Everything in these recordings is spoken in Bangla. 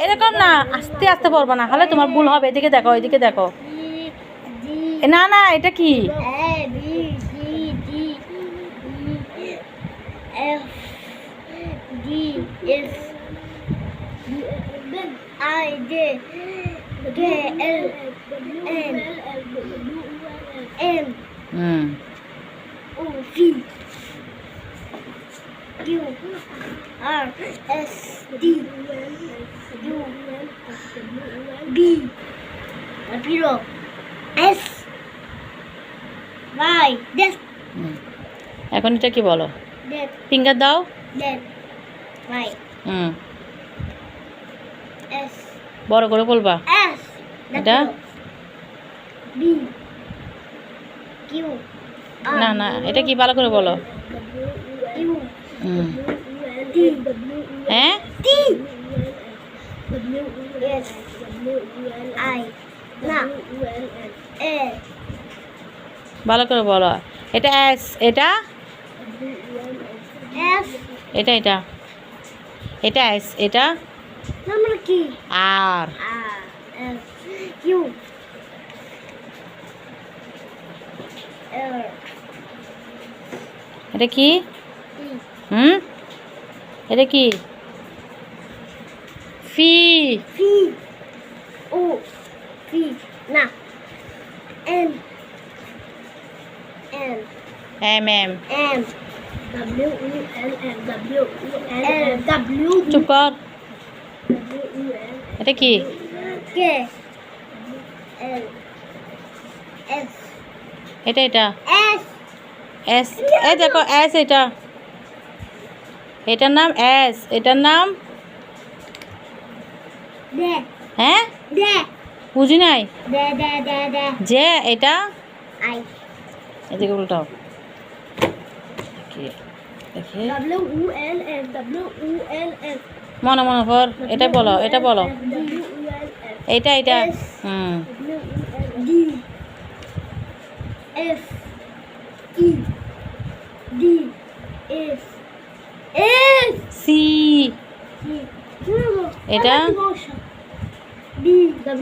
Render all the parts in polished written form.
এরকম না, আস্তে আস্তে পড়বা, না হলে তোমার ভুল হবে। এদিকে দেখো, এদিকে দেখো। না না, এটা কি? Q R S T U B Zero S Y Death এখন এটা কি বলো? Death ফিঙ্গার দাও। Death Y S বড় করে বলবা। S এটা B Q না না, এটা কি ভালো করে বলো। U T হ্যাঁ, T S I না A ভালো করে বলো। এটা এস, এটা F এটা এটা এটা এস, এটা নাম্বার কি আর। R S Q L এটা কি? T এটা কি? ফি। V O V না N N M M. M W U L L W U L W চুপ কর। W U L এটা কি? K L S এটা এটা S এস। এই দেখো এস, এটা এটার নাম এস, এটার নাম D হ্যাঁ, D বুঝি নাই। D D D D যে এটা I এদিকে উল্টাও। দেখি W U L S W U L S মনে মনে পর, এটা বলো, এটা বলো। W U L S এইটা এটা S হুম। W U L D F E D S S C. এটা D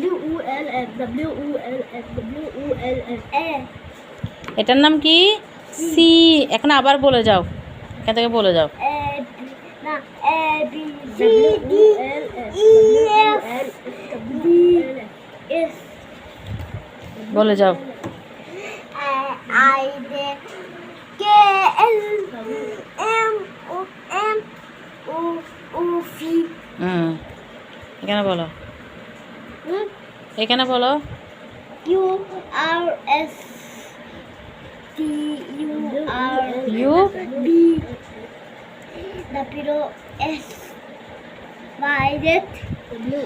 W U L S W U L S W U L S A এটার নাম কি? সি। এখন আবার বলে যাও, এখান থেকে বলে যাও। A না A B C D E F D S বলে যাও। I D K L M O M O O V এখানে বলো, এখানে বলো। Q R S T U R U B W S Y Z W